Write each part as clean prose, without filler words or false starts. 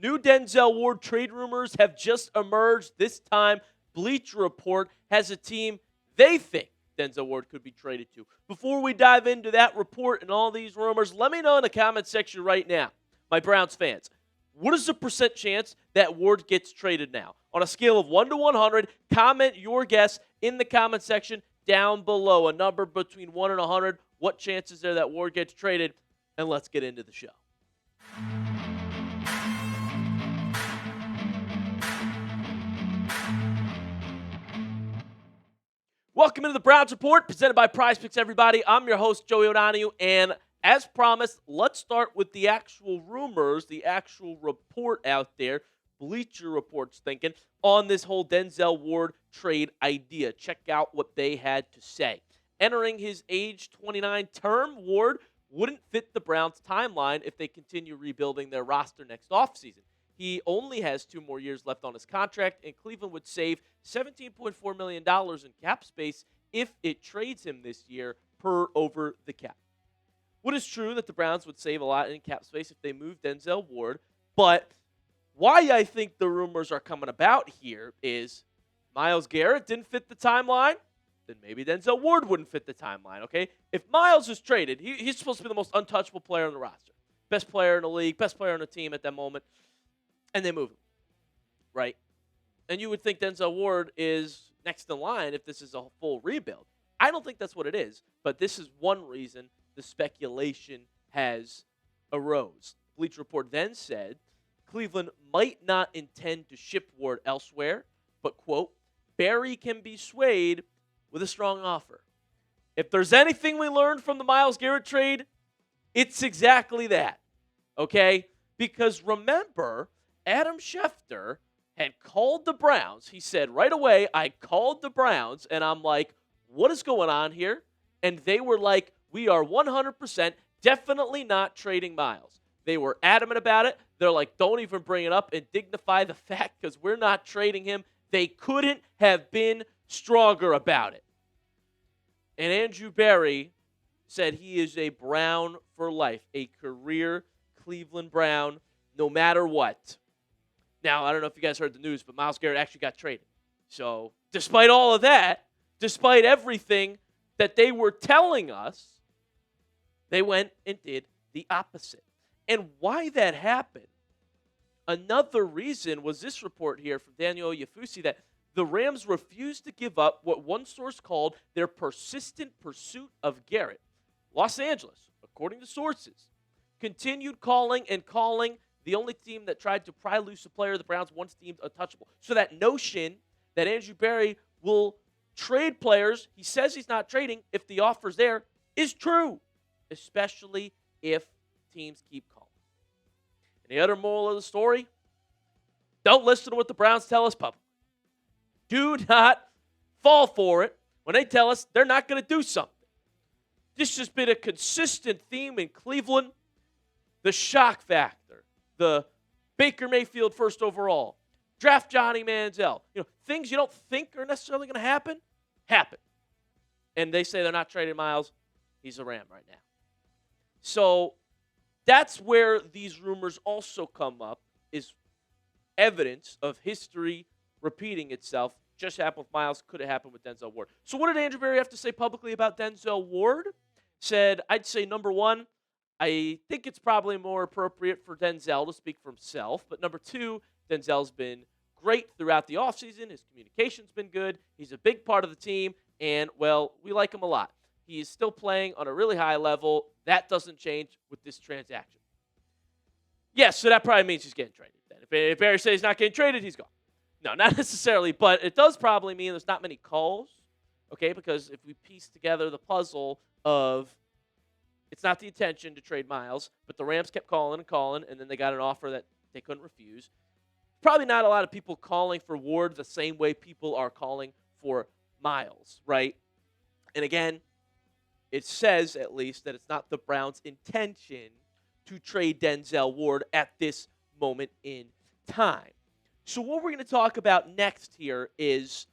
New Denzel Ward trade rumors have just emerged. This time, Bleacher Report has a team they think Denzel Ward could be traded to. Before we dive into that report and all these rumors, let me know in the comment section right now, my Browns fans, what is the percent chance that Ward gets traded now? On a scale of 1 to 100, comment your guess in the comment section down below. A number between 1 and 100. What chance is there that Ward gets traded? And let's get into the show. Welcome into the Browns Report, presented by Prize Picks, everybody. I'm your host, Joey O'Donoghue, and as promised, let's start with the actual rumors, the actual report out there. Bleacher Report's thinking on this whole Denzel Ward trade idea. Check out what they had to say. Entering his age 29 term, Ward wouldn't fit the Browns' timeline if they continue rebuilding their roster next offseason. He only has 2 more years left on his contract, and Cleveland would save $17.4 million in cap space if it trades him this year per over the cap. What is true that the Browns would save a lot in cap space if they move Denzel Ward, but why I think the rumors are coming about here is Myles Garrett didn't fit the timeline, then maybe Denzel Ward wouldn't fit the timeline, okay? If Myles is traded, he's supposed to be the most untouchable player on the roster. Best player in the league, best player on the team at that moment. And they move him, right? And you would think Denzel Ward is next in line if this is a full rebuild. I don't think that's what it is, but this is one reason the speculation has arose. Bleacher Report then said Cleveland might not intend to ship Ward elsewhere, but, quote, Barry can be swayed with a strong offer. If there's anything we learned from the Myles Garrett trade, it's exactly that, okay? Because remember, Adam Schefter had called the Browns. He said right away, I called the Browns, and I'm like, what is going on here? And they were like, we are 100% definitely not trading Myles. They were adamant about it. They're like, don't even bring it up and dignify the fact because we're not trading him. They couldn't have been stronger about it. And Andrew Berry said he is a Brown for life, a career Cleveland Brown, no matter what. Now, I don't know if you guys heard the news, but Myles Garrett actually got traded. So, despite all of that, despite everything that they were telling us, they went and did the opposite. And why that happened, another reason was this report here from Daniel Yafusi that the Rams refused to give up what one source called their persistent pursuit of Garrett. Los Angeles, according to sources, continued calling and calling. The only team that tried to pry loose a player the Browns once deemed untouchable. So that notion that Andrew Berry will trade players he says he's not trading if the offer's there is true, especially if teams keep calling. And the other moral of the story, don't listen to what the Browns tell us publicly. Do not fall for it when they tell us they're not going to do something. This has been a consistent theme in Cleveland. The shock factor. The Baker Mayfield first overall, draft Johnny Manziel. Things you don't think are necessarily going to happen. And they say they're not trading Myles. He's a Ram right now. So that's where these rumors also come up, is evidence of history repeating itself. Just happened with Myles, could have happened with Denzel Ward. So what did Andrew Berry have to say publicly about Denzel Ward? Said, I'd say number one, I think it's probably more appropriate for Denzel to speak for himself. But number two, Denzel's been great throughout the offseason. His communication's been good. He's a big part of the team. And, well, we like him a lot. He is still playing on a really high level. That doesn't change with this transaction. Yes, so that probably means he's getting traded. Then. If Barry says he's not getting traded, he's gone. No, not necessarily. But it does probably mean there's not many calls. Okay, because if we piece together the puzzle of it's not the intention to trade Myles, but the Rams kept calling, and then they got an offer that they couldn't refuse. Probably not a lot of people calling for Ward the same way people are calling for Myles, right? And again, it says at least that it's not the Browns' intention to trade Denzel Ward at this moment in time. So what we're going to talk about next here is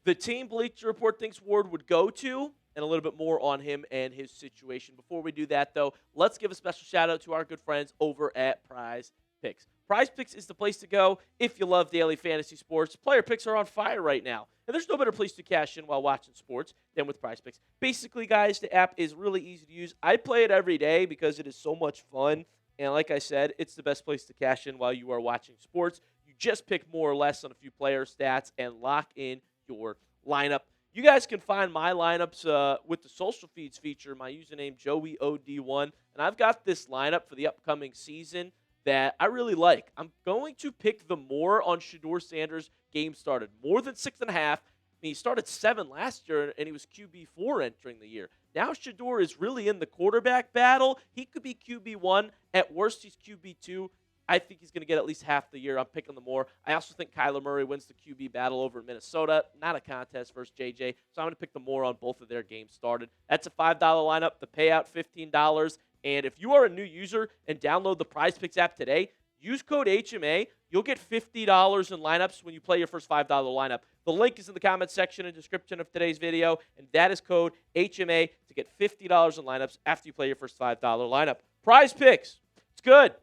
the team Bleacher Report thinks Ward would go to, and a little bit more on him and his situation. Before we do that, though, let's give a special shout-out to our good friends over at Prize Picks. Prize Picks is the place to go if you love daily fantasy sports. Player picks are on fire right now. And there's no better place to cash in while watching sports than with Prize Picks. Basically, guys, the app is really easy to use. I play it every day because it is so much fun. And like I said, it's the best place to cash in while you are watching sports. You just pick more or less on a few player stats and lock in your lineup. You guys can find my lineups with the social feeds feature, my username, JoeyOD1. And I've got this lineup for the upcoming season that I really like. I'm going to pick the more on Shedeur Sanders' game started. More than 6.5. I mean, he started 7 last year, and he was QB4 entering the year. Now Shedeur is really in the quarterback battle. He could be QB1. At worst, he's QB2. I think he's going to get at least half the year. I'm picking the more. I also think Kyler Murray wins the QB battle over Minnesota. Not a contest versus JJ. So I'm going to pick the more on both of their games started. That's a $5 lineup. The payout, $15. And if you are a new user and download the Prize Picks app today, use code HMA. You'll get $50 in lineups when you play your first $5 lineup. The link is in the comment section and description of today's video, and that is code HMA to get $50 in lineups after you play your first $5 lineup. Prize Picks. It's good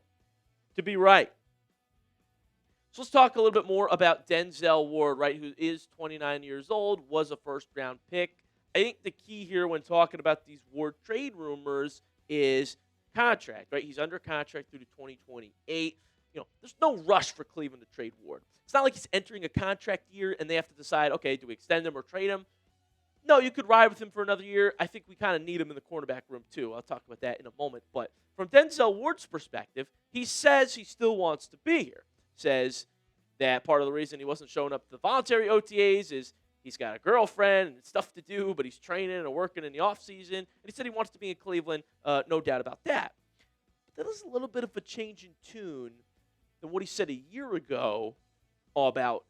to be right. So let's talk a little bit more about Denzel Ward, right, who is 29 years old, was a first-round pick. I think the key here when talking about these Ward trade rumors is contract, right? He's under contract through to 2028. There's no rush for Cleveland to trade Ward. It's not like he's entering a contract year and they have to decide, okay, do we extend him or trade him? No, you could ride with him for another year. I think we kind of need him in the cornerback room too. I'll talk about that in a moment. But from Denzel Ward's perspective, he says he still wants to be here. Says that part of the reason he wasn't showing up to the voluntary OTAs is he's got a girlfriend and stuff to do, but he's training and working in the offseason. And he said he wants to be in Cleveland, no doubt about that. But that is a little bit of a change in tune than what he said a year ago about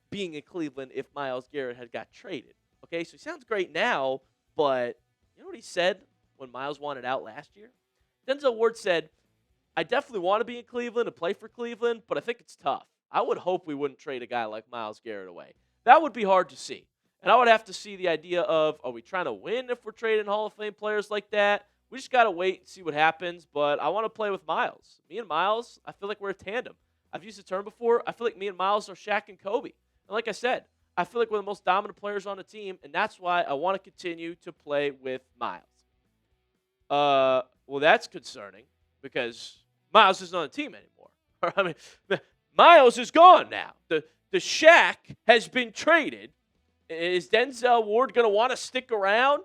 being in Cleveland if Myles Garrett had got traded. Okay, so he sounds great now, but you know what he said when Myles wanted out last year? Denzel Ward said, I definitely want to be in Cleveland and play for Cleveland, but I think it's tough. I would hope we wouldn't trade a guy like Myles Garrett away. That would be hard to see. And I would have to see the idea of, are we trying to win if we're trading Hall of Fame players like that? We just got to wait and see what happens, but I want to play with Myles. Me and Myles, I feel like we're a tandem. I've used the term before. I feel like me and Myles are Shaq and Kobe. And like I said, I feel like we're the most dominant players on the team, and that's why I want to continue to play with Myles. Well, that's concerning because Myles isn't on the team anymore. I mean, Myles is gone now. The Shaq has been traded. Is Denzel Ward going to want to stick around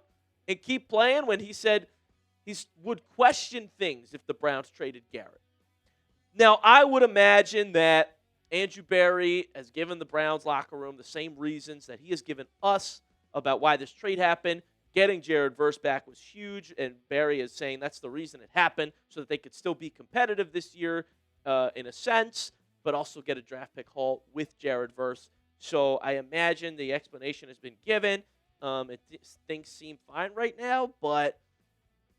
and keep playing when he said he would question things if the Browns traded Garrett? Now, I would imagine that Andrew Berry has given the Browns locker room the same reasons that he has given us about why this trade happened. Getting Jared Verse back was huge, and Berry is saying that's the reason it happened, so that they could still be competitive this year in a sense, but also get a draft pick haul with Jared Verse. So I imagine the explanation has been given. Things seem fine right now, but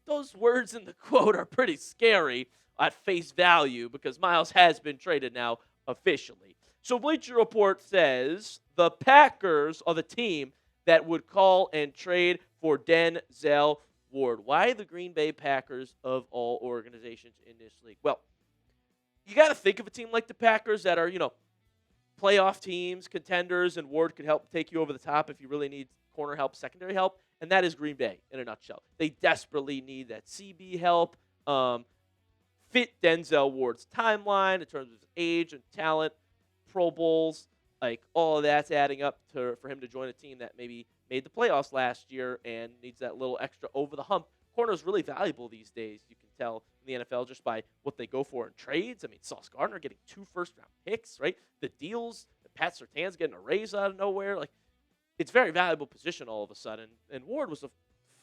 those words in the quote are pretty scary at face value because Myles has been traded now officially. So Bleacher Report says the Packers are the team that would call and trade for Denzel Ward. Why the Green Bay Packers of all organizations in this league? Well, you got to think of a team like the Packers that are, playoff teams, contenders, and Ward could help take you over the top if you really need corner help, secondary help, and that is Green Bay in a nutshell. They desperately need that CB help, fit Denzel Ward's timeline in terms of his age and talent, Pro Bowls, like all of that's adding up for him to join a team that maybe made the playoffs last year and needs that little extra over the hump. Corner is really valuable these days. You can tell in the NFL just by what they go for in trades. I mean, Sauce Gardner getting 2 first-round picks, right? The deals, Pat Surtain's getting a raise out of nowhere. Like, it's a very valuable position all of a sudden. And Ward was the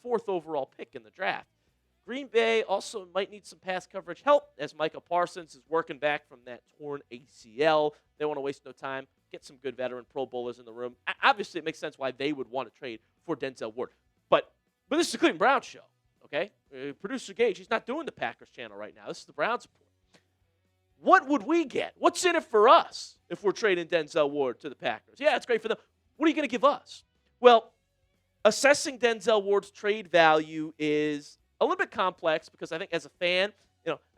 4th overall pick in the draft. Green Bay also might need some pass coverage help as Micah Parsons is working back from that torn ACL. They want to waste no time, get some good veteran Pro Bowlers in the room. Obviously, it makes sense why they would want to trade for Denzel Ward. But this is the Cleveland Browns show, okay? Producer Gage, he's not doing the Packers channel right now. This is the Browns report. What would we get? What's in it for us if we're trading Denzel Ward to the Packers? Yeah, it's great for them. What are you going to give us? Well, assessing Denzel Ward's trade value is a little bit complex because I think as a fan,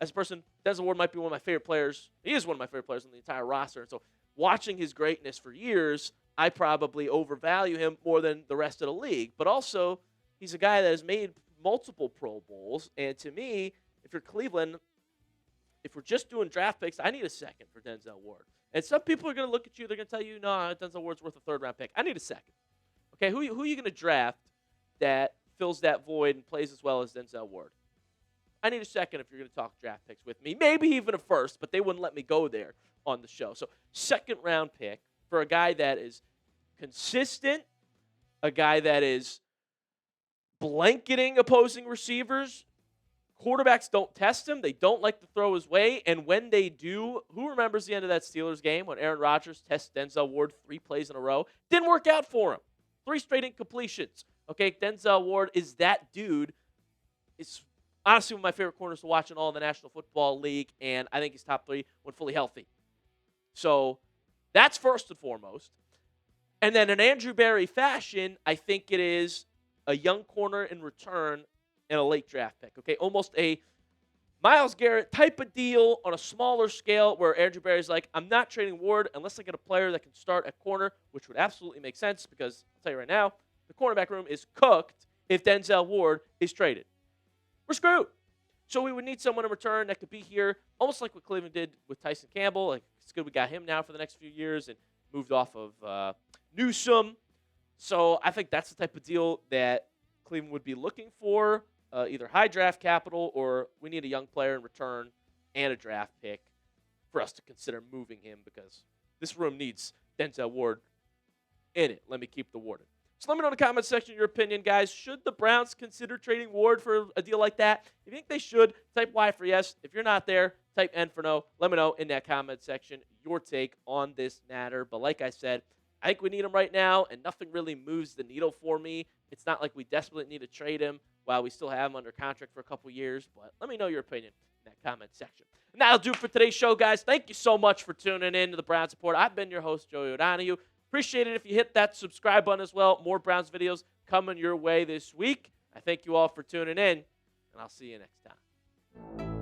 as a person, Denzel Ward might be one of my favorite players. He is one of my favorite players on the entire roster. And so watching his greatness for years, I probably overvalue him more than the rest of the league. But also, he's a guy that has made multiple Pro Bowls. And to me, if you're Cleveland, if we're just doing draft picks, I need a second for Denzel Ward. And some people are going to look at you. They're going to tell you, no, Denzel Ward's worth a third-round pick. I need a second. Okay, who are you going to draft that fills that void and plays as well as Denzel Ward? I need a second if you're going to talk draft picks with me. Maybe even a first, but they wouldn't let me go there on the show. So second-round pick for a guy that is consistent, a guy that is blanketing opposing receivers. Quarterbacks don't test him. They don't like to throw his way. And when they do, who remembers the end of that Steelers game when Aaron Rodgers tests Denzel Ward 3 plays in a row? Didn't work out for him. 3 straight incompletions. Okay, Denzel Ward is that dude. It's honestly one of my favorite corners to watch in all of the National Football League, and I think he's top 3 when fully healthy. So that's first and foremost. And then in Andrew Berry fashion, I think it is a young corner in return and a late draft pick. Okay, almost a Myles Garrett type of deal on a smaller scale where Andrew Berry's like, I'm not trading Ward unless I get a player that can start at corner, which would absolutely make sense because I'll tell you right now, the cornerback room is cooked if Denzel Ward is traded. We're screwed. So we would need someone in return that could be here, almost like what Cleveland did with Tyson Campbell. Like, it's good we got him now for the next few years and moved off of Newsome. So I think that's the type of deal that Cleveland would be looking for, either high draft capital or we need a young player in return and a draft pick for us to consider moving him because this room needs Denzel Ward in it. Let me keep the Ward in. So let me know in the comment section your opinion, guys. Should the Browns consider trading Ward for a deal like that? If you think they should, type Y for yes. If you're not there, type N for no. Let me know in that comment section your take on this matter. But like I said, I think we need him right now, and nothing really moves the needle for me. It's not like we desperately need to trade him while we still have him under contract for a couple years. But let me know your opinion in that comment section. And that'll do it for today's show, guys. Thank you so much for tuning in to the Browns Report. I've been your host, Joey O'Donohue. Appreciate it if you hit that subscribe button as well. More Browns videos coming your way this week. I thank you all for tuning in, and I'll see you next time.